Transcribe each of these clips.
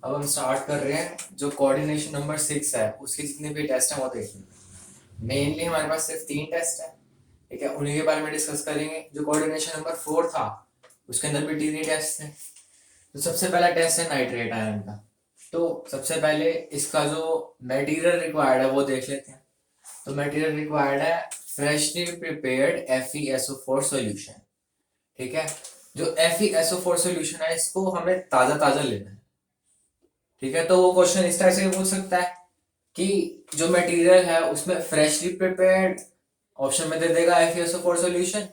अब हम स्टार्ट कर रहे हैं। जो कोऑर्डिनेशन नंबर 6 है उसके जितने भी टेस्ट हैं वो देखेंगे। मेनली हमारे पास सिर्फ 3 टेस्ट हैं, ठीक है, उन्हीं के बारे में डिस्कस करेंगे। जो कोऑर्डिनेशन नंबर 4 था उसके अंदर भी 3 टेस्ट थे। तो सबसे पहला टेस्ट है नाइट्रेट आयन का। तो सबसे पहले इसका जो मटेरियल रिक्वायर्ड है वो देख लेते हैं। तो मटेरियल रिक्वायर्ड है फ्रेशली प्रिपेयर्ड FeSO4 सॉल्यूशन, ठीक है। जो FeSO4 सॉल्यूशन है इसको हमें ताजा ताजा लेना है, ठीक है। तो वो क्वेश्चन इस तरह से पूछ सकता है कि जो मटेरियल है उसमें फ्रेशली प्रिपेयर्ड ऑप्शन में दे देगा FeSO4 सॉल्यूशन,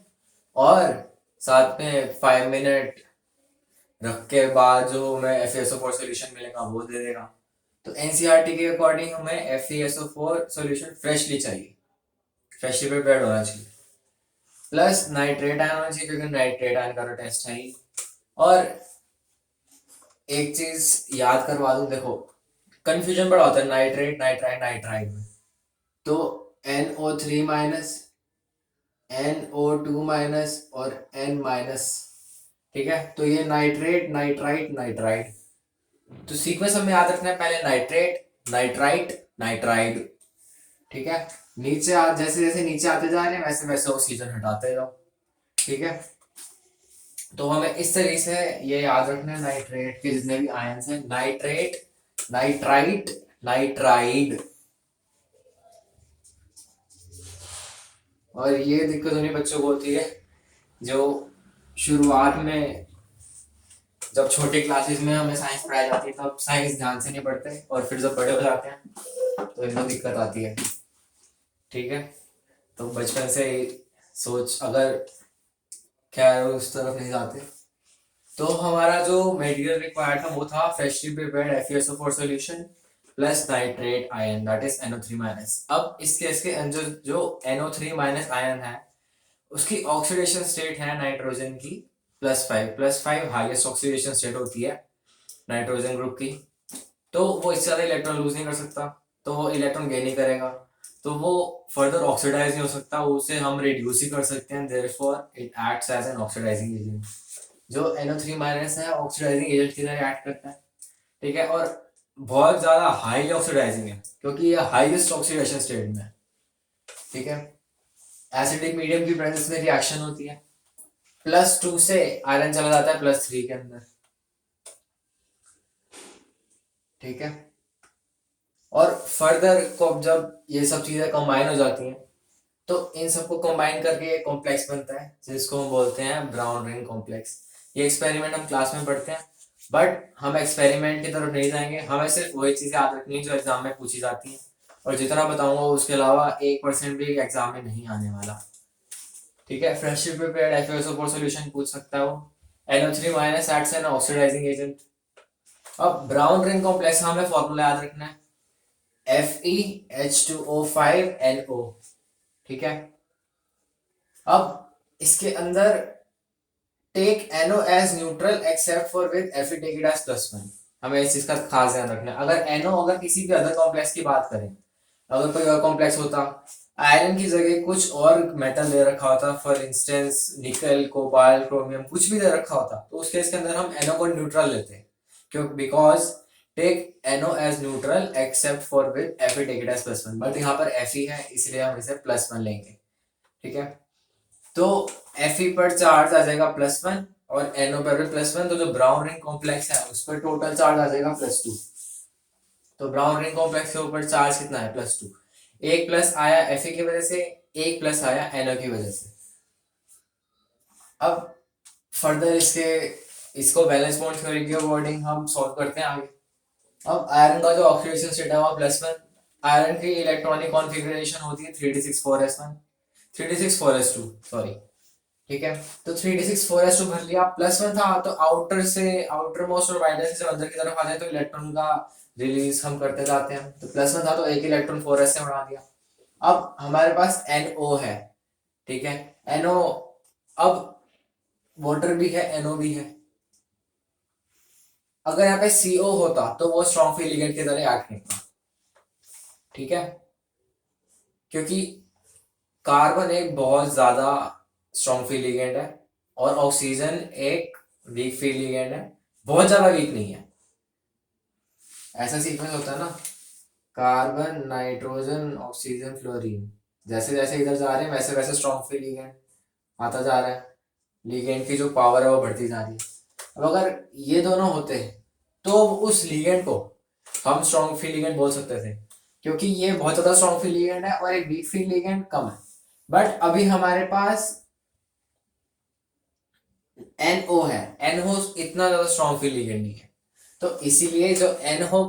और साथ में 5 मिनट रख के बाद जो हमें FeSO4 सॉल्यूशन मिलेगा वो दे देगा। तो एनसीईआरटी के अकॉर्डिंग हमें FeSO4 सॉल्यूशन फ्रेशली चाहिए, फ्रेशली प्रिपेयर्ड होना चाहिए। प्लस नाइट्रेट आयन होना चाहिए क्योंकि नाइट्रेट आयन का टेस्ट है ही। और एक चीज याद करवा दूं, देखो कंफ्यूजन बड़ा होता है नाइट्रेट नाइट्राइड नाइट्राइड में। तो NO3 माइनस, NO2 माइनस और N माइनस, ठीक है। तो ये नाइट्रेट नाइट्राइट नाइट्राइड। तो सीक्वेंस हमें याद रखना है, पहले नाइट्रेट नाइट्राइट नाइट्राइड, ठीक है। जैसे जैसे नीचे आते जा रहे हैं वैसे वैसे ऑक्सीजन हटाते जाओ, ठीक है। तो हमें इस तरीके से ये याद रखना है नाइट्रेट के जितने भी आयन्स हैं, नाइट्रेट नाइट्राइट नाइट्राइड। और ये दिक्कत उन्हीं बच्चों को होती है जो शुरुआत में, जब छोटी क्लासेस में हमें साइंस पढ़ाई जाती है तब साइंस ध्यान से नहीं पढ़ते, और फिर जब बड़े हो जाते हैं तो इनको दिक्कत आती है, ठीक है। तो बचपन से ही सोच अगर खैर उस तरफ नहीं जाते। तो हमारा जो मटेरियल रिक्वायर्ड था वो था freshly prepared FeSO4 solution plus nitrate ion that is NO3 minus. अब इस केस के अंदर जो NO3 माइनस आयन है उसकी ऑक्सीडेशन स्टेट है नाइट्रोजन की +5। +5 हाईएस्ट ऑक्सीडेशन स्टेट होती है नाइट्रोजन ग्रुप की। तो वो इससे ज्यादा इलेक्ट्रॉन लूज नहीं कर सकता, तो वो इलेक्ट्रॉन गेन नहीं करेगा, तो वो फर्दर ऑक्सीडाइज नहीं हो सकता, उसे हम रिड्यूस ही कर सकते हैं। Therefore it acts as an oxidising agent. जो NO3 माइनस है ऑक्सीडाइजिंग एजेंट की तरह एक्ट करता है, ठीक है। और बहुत ज्यादा हाईली ऑक्सीडाइजिंग है क्योंकि ये हाईएस्ट ऑक्सीडेशन स्टेट में है, ठीक है। एसिडिक मीडियम की प्रेजेंस में रिएक्शन होती है। +2 से आयरन चला जाता है +3 के अंदर, ठीक है। और फर्दर को जब ये सब चीजें कंबाइन हो जाती हैं तो इन सबको कंबाइन करके एक कॉम्प्लेक्स बनता है जिसको हम बोलते हैं ब्राउन रिंग कॉम्प्लेक्स। ये एक्सपेरिमेंट हम क्लास में पढ़ते हैं, बट हम एक्सपेरिमेंट की तरफ नहीं जाएंगे। हमें सिर्फ वही चीजें याद रखनी है जो एग्जाम में पूछी जाती हैं, और जितना बताऊंगा उसके अलावा 1% भी एग्जाम में नहीं आने वाला, ठीक है। फ्रेशली प्रिपेयर्ड FeSO4 सॉल्यूशन पूछ सकता है वो। NO3 minus acts an oxidising agent. अब ब्राउन रिंग कॉम्प्लेक्स का हमें फॉर्मूला याद रखना है, FeH2O5NO, ठीक है। अब इसके अंदर take NO as neutral except for with Fe take it as +1। हमें इस चीज का खास ध्यान रखना है। अगर NO अगर किसी भी अदर कॉम्प्लेक्स की बात करें, अगर कोई और कॉम्प्लेक्स होता, आयरन की जगह कुछ और मेटल दे रखा होता, for instance nickel cobalt chromium कुछ भी दे रखा होता, तो उस केस के अंदर हम NO को न्यूट्रल लेते हैं, क्यों? Because take NO as neutral except for with Fe take it as +1। But यहाँ पर Fe है इसलिए हम इसे +1 लेंगे, ठीक है। तो Fe पर चार्ज आ जाएगा +1 और NO पर भी +1, तो जो ब्राउन रिंग कॉम्प्लेक्स है उस पर टोटल चार्ज आ जाएगा +2। तो ब्राउन रिंग कॉम्प्लेक्स के ऊपर चार्ज कितना है? +2। एक प्लस आया Fe की वजह से, एक प्लस आया NO की वजह से। अब फर्दर इसको वैलेंस बॉन्ड थ्योरी के अकॉर्डिंग हम सॉल्व करते हैं आगे। अब आयरन का जो ऑक्सीडेशन स्टेट है वो +1। आयरन की इलेक्ट्रॉनिक कॉन्फ़िगरेशन होती है 3d6 4s1, 3d6 4s2, sorry, ठीक है। तो 3d6 4s2 भर लिया, +1 था तो आउटर मोस्ट और वाइडर से अंदर की तरफ आ जाए तो इलेक्ट्रॉन का रिलीज हम करते जाते हैं। तो +1 था तो एक इलेक्ट्रॉन 4s से उड़ा दिया। अब हमारे पास NO है, ठीक है। NO, अब वाटर भी है NO भी है। अगर यहाँ पे CO होता तो वो स्ट्रॉन्ग फ्री लिगेंड की तरह एक्ट करता, ठीक है। क्योंकि कार्बन एक बहुत ज्यादा स्ट्रॉन्ग फ्री लिगेंड है और ऑक्सीजन एक वीक फ्री लिगेंड है, बहुत ज्यादा वीक नहीं है। ऐसा सीक्वेंस होता है ना, कार्बन नाइट्रोजन ऑक्सीजन फ्लोरीन, जैसे जैसे इधर जा रहे हैं वैसे वैसे स्ट्रॉन्ग फील लिगेंड आता जा रहा है, लिगेंड की जो पावर है वो बढ़ती जा रही है। अब अगर ये दोनों होते हैं तो उस लिगेंड को हम स्ट्रॉन्ग फील लिगेंड बोल सकते थे, क्योंकि ये बहुत ज्यादा स्ट्रॉन्ग फील लिगेंड है और एक वीक फील लिगेंड कम है। बट अभी हमारे पास NO है, NO इतना ज्यादा स्ट्रॉन्ग फील लिगेंड नहीं है, तो इसीलिए जो NO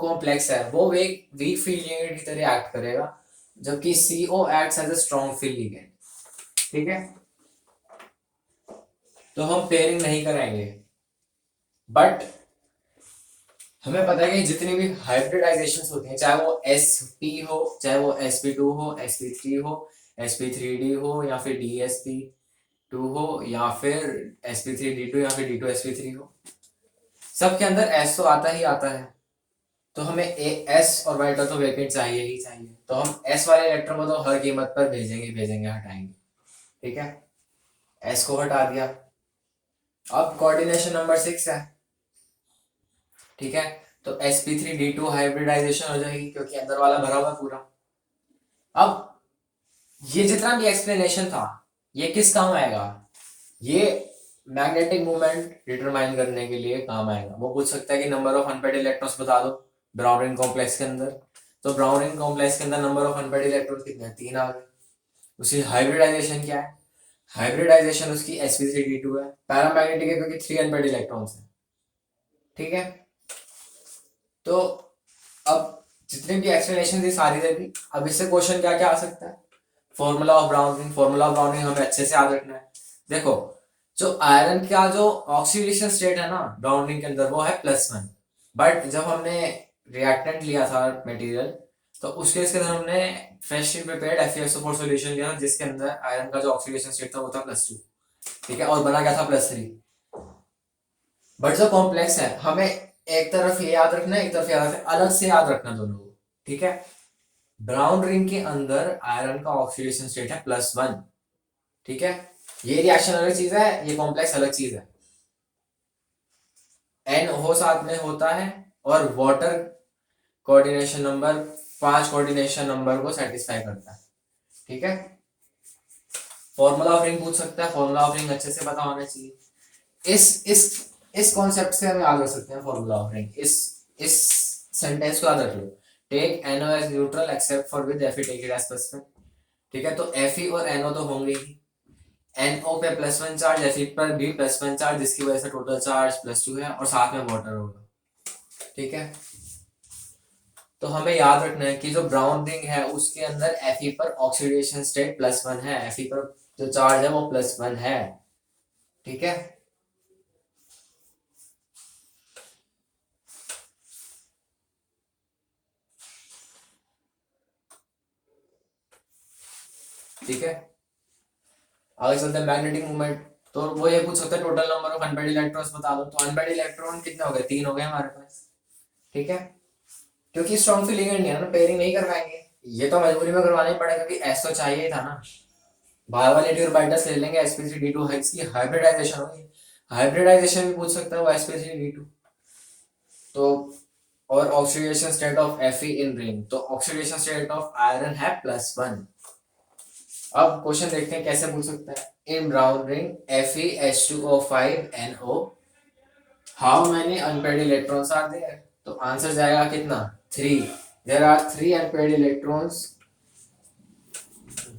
कॉम्प्लेक्स है वो एक वीक फील लिगेंड की तरह एक्ट करेगा, जबकि CO acts as a strong field ligand. ठीक है, तो हम पेयरिंग नहीं कराएंगे। बट हमें पता है कि जितनी भी हाइब्रिडाइजेशन होती हैं, चाहे वो sp हो, चाहे वो sp2 हो, sp3 हो, sp3d हो, या फिर dsp2 हो, या फिर sp3d2 या फिर d2sp3 हो, सबके अंदर s तो आता ही आता है। तो हमें s और वाइट तो वैकेंट चाहिए ही चाहिए, तो हम s वाले इलेक्ट्रॉन को तो हर कीमत पर भेजेंगे हटाएंगे। ठीक है, s को हटा दिया। अब कोऑर्डिनेशन नंबर 6 है। ठीक है, तो sp3d2 हाइब्रिडाइजेशन हो जाएगी क्योंकि अंदर वाला भरा हुआ पूरा। अब ये जितना भी एक्सप्लेनेशन था ये किस काम आएगा, ये मैग्नेटिक मोमेंट डिटरमाइन करने के लिए काम आएगा। वो पूछ सकता है कि नंबर ऑफ अनपेड इलेक्ट्रॉन्स बता दो ब्राउन रिंग कॉम्प्लेक्स के अंदर, तो ब्राउन रिंग कॉम्प्लेक्स के अंदर नंबर ऑफ अनपेड इलेक्ट्रॉन्स कितने हैं, 3 आ गए। उसकी हाइब्रिडाइजेशन क्या है, हाइब्रिडाइजेशन उसकी sp3d2 है, पैरामैग्नेटिक है क्योंकि 3 अनपेड इलेक्ट्रॉन्स हैं। ठीक है, तो अब जितने भी एक्सप्लेनेशन थी सारी दे दी। अब इससे क्वेश्चन क्या क्या आ सकता है, formula of browning, formula of browning हमें अच्छे से याद रखना है। देखो, जो आयरन का जो ऑक्सीडेशन स्टेट है ना ब्राउनिंग के अंदर वो है +1, बट जब हमने रिएक्टेंट लिया था मटेरियल तो उसके अंदर हमने फ्रेशली प्रिपेयर्ड FeSO4 सॉल्यूशन लिया जिसके अंदर आयरन का जो ऑक्सीडेशन स्टेट था वो था +2। ठीक है, और बना क्या था +3। बट जो कॉम्प्लेक्स है हमें एक तरफ ये याद रखना है, एक तरफ याद रखना है, अलग से याद रखना दोनों को। ठीक है, ब्राउन रिंग के अंदर आयरन का ऑक्सीडेशन स्टेट है +1। ठीक है, ये रिएक्शन अलग चीज है, ये कॉम्प्लेक्स अलग चीज है। NO साथ में होता है और water coordination number 5 coordination number को सेटिस्फाई करता है। ठीक है, फॉर्मूला ऑफ रिंग पूछ सकता है, फॉर्मूला ऑफ रिंग अच्छे से पता होना चाहिए। इस कॉन्सेप्ट से हम याद रख सकते हैं फॉर्मूला ऑफ रिंग। इस सेंटेंस को याद रख लो, take NO as neutral except for with Fe take it as +1। ठीक है, तो Fe और NO तो होंगे ही, NO पे +1 चार्ज, Fe पर भी +1 चार्ज, जिसकी वजह से टोटल चार्ज +2 है और साथ में वाटर होगा। ठीक है, तो हमें याद रखना है कि जो ब्राउन रिंग है उसके अंदर Fe पर ऑक्सीडेशन स्टेट +1 है, Fe पर जो चार्ज है वो +1 है। ठीक है, ठीक है, आगे चलते हैं मैग्नेटिक मूवमेंट। तो वो ये पूछ सकता है total number of unpaired electrons बता दो, तो अनपेड इलेक्ट्रॉन कितने हो गए, 3 हो गए हमारे पास। ठीक है, क्योंकि स्ट्रॉन्ग फील लिगेंड नहीं है ना, पेयरिंग नहीं करवाएंगे, ये तो मजबूरी में करवाना ही पड़ेगा क्योंकि S तो चाहिए ही था ना। बाहर वाले ट्यूरबाइटस ले लेंगे, sp3d2 है, इसकी हाइब्रिडाइजेशन होगी, हाइब्रिडाइजेशन भी पूछ सकता है वो sp3d2। तो और oxidation state of Fe in ring, तो ऑक्सीडेशन स्टेट ऑफ आयरन है +1। अब क्वेश्चन देखते हैं कैसे पूछ सकता है, in brown ring FeH2O5NO how many unpaired electrons are there, तो आंसर जाएगा कितना, 3। There are 3 unpaired electrons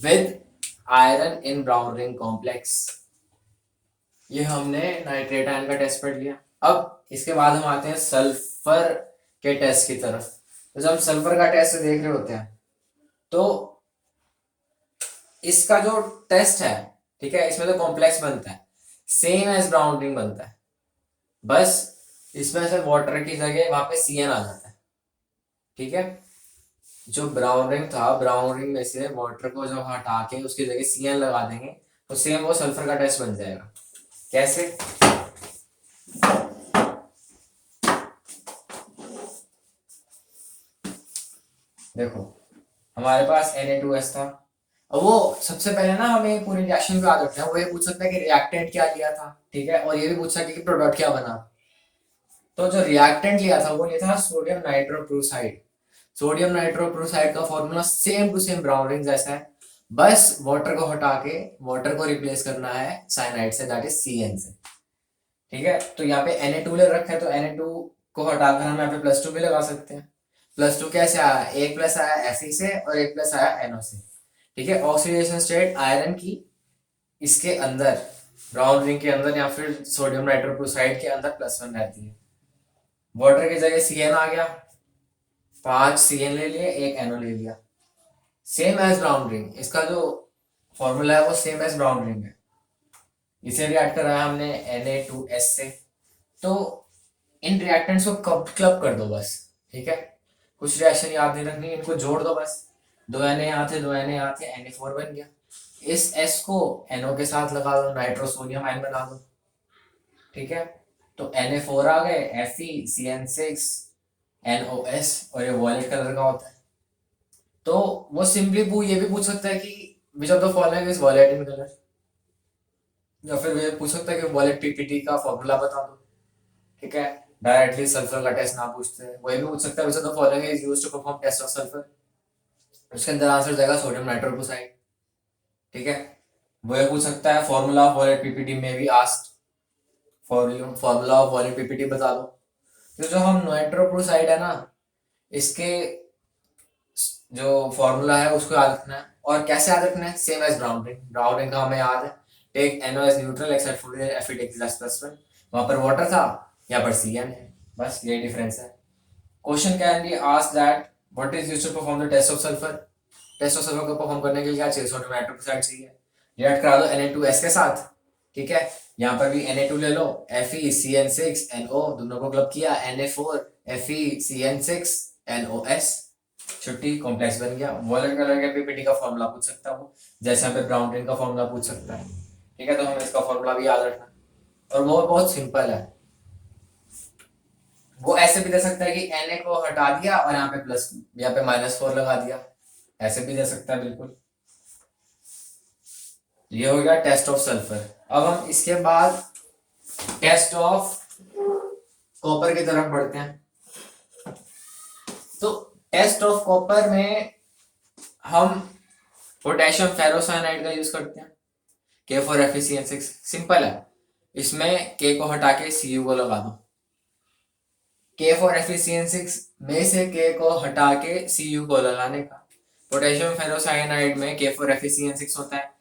with iron in brown ring complex. ये हमने नाइट्रेट आयन का टेस्ट पढ़ लिया। अब इसके बाद हम आते हैं सल्फर के टेस्ट की तरफ। तो जब सल्फर का टेस्ट देख रहे होते हैं तो इसका जो टेस्ट है, ठीक है, इसमें तो कॉम्प्लेक्स बनता है, सेम एज ब्राउन रिंग बनता है, बस इसमें से वाटर की जगह वहां पे CN आ जाता है। ठीक है, जो ब्राउन रिंग था, ब्राउन रिंग में से वाटर को जब हटा के उसकी जगह CN लगा देंगे तो सेम वो सल्फर का टेस्ट बन जाएगा। कैसे, देखो हमारे पास Na2S था। अब वो सबसे पहले ना हमें पूरी रिएक्शन को याद रखना है, वो ये पूछ सकता है कि रिएक्टेंट क्या लिया था, ठीक है, और ये भी पूछ सकता है कि प्रोडक्ट क्या बना। तो जो रिएक्टेंट लिया था वो लिया था सोडियम नाइट्रोक्लोराइड। सोडियम नाइट्रोक्लोराइड का formula same to same brown ring जैसा है, बस वाटर को हटा के वाटर को रिप्लेस करना है साइनाइड से, दैट इज CN से। ठीक है, तो यहाँ पे Na2 ले रखा है, तो Na2 को हटाकर हम यहाँ पे +2 भी लगा सकते हैं। +2 कैसे आया, एक प्लस आया Fe से और एक प्लस आया NO से। ठीक है, ऑक्सीडेशन स्टेट आयरन की इसके अंदर ब्राउन रिंग के अंदर या फिर सोडियम नाइट्रोक्लोराइड के अंदर +1 रहती है। वाटर की जगह CN आ गया, 5 CN ले लिए, एक NO ले लिया, सेम एज ब्राउन रिंग। इसका जो फॉर्मूला है वो सेम एज ब्राउन रिंग है। इसे रिएक्ट कराया हमने Na2S से। तो इन रिएक्टेंट्स को क्लब कर दो बस। ठीक है, कुछ रिएक्शन याद नहीं रखनी, इनको जोड़ दो बस। 2 Na यहाँ थे, 2 Na यहाँ थे, Na4 बन गया। इस S को NO के साथ लगा दो, नाइट्रोसोनियम आयन बना दो। ठीक है, तो Na4 आ गए, FeCN6 NOS, और ये वॉयलेट कलर का होता है। तो वो सिंपली ये भी पूछ सकता है कि which of the following is violet in colour, या फिर ये पूछ सकता है कि वॉयलेट पीपीटी का फॉर्मूला बता दो। ठीक है, डायरेक्टली सल्फर का टेस्ट ना पूछते हैं। वही भी पूछ सकता है which of the following is used to perform test of sulphur, उसके अंदर आंसर जाएगा सोडियम नाइट्रोक्लोराइड। ठीक है, वो ये पूछ सकता है फॉर्मूला ऑफ वॉयलेट पीपीटी में भी asked, formula of violet PPT बता दो। तो जो हम नाइट्रोक्लोराइड है ना, इसके जो फॉर्मूला है उसको याद रखना है। और कैसे याद रखना है, same as brown ring. Brown ring का हमें याद है, take NO as neutral except for Fe take +1। वहां पर वाटर था, यहाँ पर CN है, बस ये डिफरेंस है। Question can be asked that what is used to perform the test of sulphur. Test of sulphur को परफॉर्म करने के लिए क्या चाहिए, सोडियम नाइट्रोक्लोराइड चाहिए। रिएक्ट करा दो Na2S के साथ। ठीक है, यहाँ पर भी Na2 ले लो, FeCN6 NO, दोनों को क्लब किया, Na4 FeCN6 NOS, छुट्टी, कॉम्प्लेक्स बन गया। वॉयलेट कलर के पीपीटी का फॉर्मूला पूछ सकता है वो, जैसे यहाँ पे ब्राउन रिंग का फॉर्मूला पूछ सकता है। ठीक है, तो हमें इसका फॉर्मूला भी याद रखना है, और वो बहुत सिंपल है। वो ऐसे भी दे सकता है कि Na को हटा दिया और यहाँ पे प्लस, यहाँ पे -4 लगा दिया, ऐसे भी दे सकता है बिल्कुल। ये हो गया टेस्ट ऑफ सल्फर। अब हम इसके बाद टेस्ट ऑफ कॉपर की तरफ बढ़ते हैं। तो टेस्ट ऑफ कॉपर में हम पोटेशियम फेरोसाइनाइड का यूज करते हैं, K4FeCN6। सिंपल है, इसमें K को हटा के Cu को लगा दो। K4FeCN6 में से K को हटा के Cu को लगाने का। पोटेशियम फेरोसाइनाइड में K4FeCN6 होता है।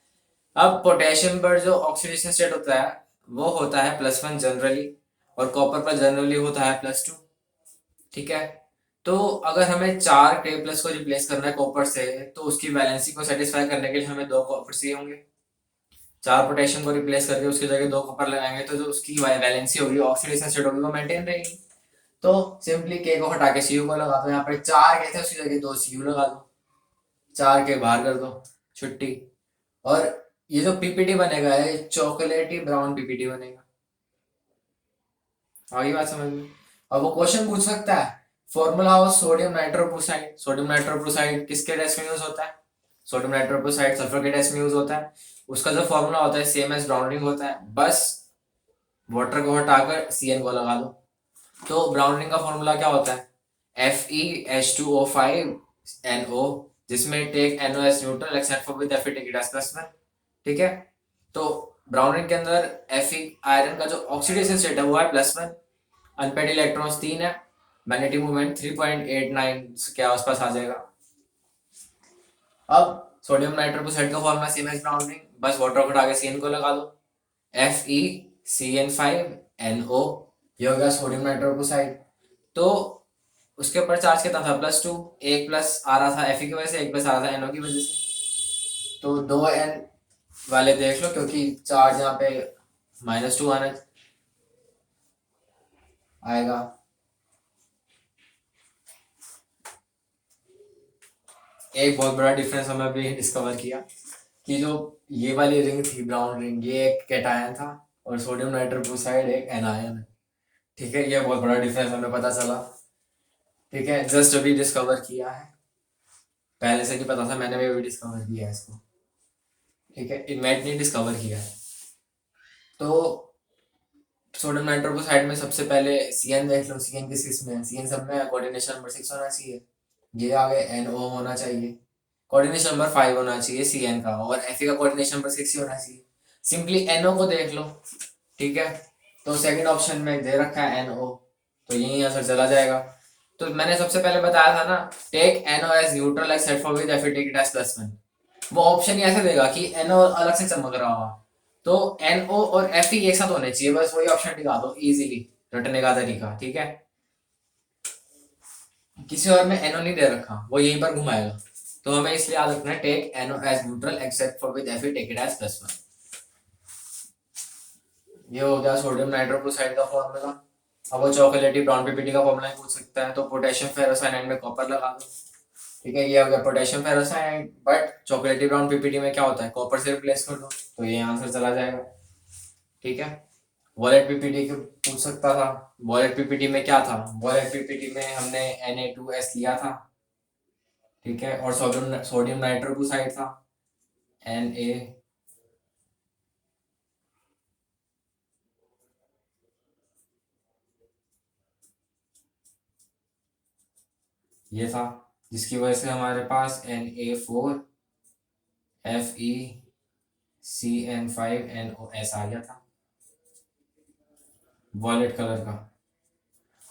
अब पोटेशियम पर जो ऑक्सीडेशन स्टेट होता है वो होता है +1 जनरली, और कॉपर पर जनरली होता है +2। ठीक है, तो अगर हमें 4 K+ को रिप्लेस करना है कॉपर से, तो उसकी वैलेंसी को सेटिस्फाई करने के लिए हमें 2 कॉपर चाहिए होंगे। 4 पोटेशियम को रिप्लेस करके उसकी जगह 2 कॉपर लगाएंगे, तो जो उसकी वैलेंसी होगी, ऑक्सीडेशन स्टेट होगी, वो मेंटेन रहेगी। तो सिंपली K को हटा के Cu को लगा दो। यहाँ पर 4 K थे, उसकी जगह 2 Cu लगा दो, 4 K बाहर कर दो, छुट्टी। और ये जो पीपीटी बनेगा, ये चॉकलेटी ब्राउन पीपीटी बनेगा। आगे बात समझ में। अब वो क्वेश्चन पूछ सकता है formula of sodium nitrochloride. Sodium nitrochloride किसके टेस्ट में यूज होता है, सोडियम नाइट्रोक्लोराइड सल्फर के टेस्ट में यूज होता है। उसका जो फॉर्मूला होता है सेम एज ब्राउन रिंग होता है, बस वाटर को हटाकर CN को लगा दो। तो ब्राउन रिंग का फॉर्मूला क्या होता है, FeH2O5NO, जिसमें take NO as neutral except for with Fe take it as +1। ठीक है, तो ब्राउन रिंग के अंदर Fe आयरन का जो ऑक्सीडेशन स्टेट है वो है +1, अनपेड इलेक्ट्रॉन्स 3 है, मैग्नेटिक मूवमेंट 3.89 के आसपास आ जाएगा। अब सोडियम नाइट्रोक्लोराइड का formula same as brown ring, बस वाटर को हटा के CN को लगा दो, FeCN5NO, ये हो गया सोडियम नाइट्रोक्लोराइड। तो उसके ऊपर चार्ज कितना था, +2, एक प्लस आ रहा था Fe की वजह से, एक प्लस आ रहा था NO की वजह से। तो 2N वाले देख लो, क्योंकि चार्ज यहाँ पे -2 आना आएगा। एक बहुत बड़ा डिफरेंस हमें अभी डिस्कवर किया कि जो ये वाली रिंग थी ब्राउन रिंग, ये एक कैटायन था और सोडियम नाइट्रोक्लोराइड एक एनायन है। ठीक है, ये बहुत बड़ा डिफरेंस हमें पता चला। ठीक है, जस्ट अभी डिस्कवर किया है, पहले से नहीं पता था, मैंने भी अभी डिस्कवर किया है इसको। ठीक है, इनमेट ने डिस्कवर किया है। तो सोडियम नाइट्रोक्साइड में सबसे पहले CN देख लो, CN किस किस में है, CN सब में है, कोऑर्डिनेशन नंबर 6 होना चाहिए। ये आगे NO होना चाहिए, कोऑर्डिनेशन नंबर 5 होना चाहिए CN का, और Fe का कोऑर्डिनेशन नंबर 6 ही होना चाहिए। सिंपली NO को देख लो, ठीक है। तो सेकंड ऑप्शन में दे रखा है NO, तो यही आंसर चला जाएगा। तो मैंने सबसे पहले बताया था ना, take NO as neutral except for with Fe take it as +1। वो ऑप्शन ही ऐसे देगा कि NO अलग से चमक रहा होगा, तो NO और Fe एक साथ होने चाहिए, बस वही ऑप्शन टिका दो इजीली, रटने का तरीका, ठीक है। किसी और में NO नहीं दे रखा, वो यहीं पर घुमाएगा, तो हमें इसलिए याद रखना है take NO as neutral except for with Fe take it as +1। ये हो गया सोडियम नाइट्रोक्लोराइड का फॉर्मूला। अब वो चॉकलेटी ब्राउन पीपीटी का फॉर्मूला पूछ सकता है, तो पोटेशियम फेरोसाइनाइड में कॉपर लगा दो, ठीक है। ये हो गया पोटेशियम फेरोसाइनाइड, बट चॉकलेटी ब्राउन पीपीटी में क्या होता है, कॉपर से रिप्लेस कर दो, तो ये आंसर चला जाएगा, ठीक है। वॉलेट पीपीटी के पूछ सकता था, वॉलेट पीपीटी में क्या था, वॉलेट पीपीटी में हमने Na2S लिया था, ठीक है, और सोडियम सोडियम नाइट्रोक्लोराइड था Na, ये था, जिसकी वजह से हमारे पास Na4FeCN5NOS आ गया था वॉलेट कलर का।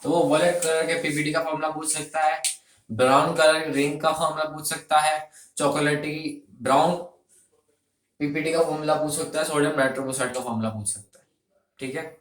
तो वो वॉलेट कलर के पीपीटी का फॉर्मूला पूछ सकता है, ब्राउन कलर रिंग का फॉर्मूला पूछ सकता है, चॉकलेटी ब्राउन पीपीटी का फॉर्मूला पूछ सकता है, सोडियम नाइट्रोक्लोराइड का फॉर्मूला पूछ सकता है, ठीक है।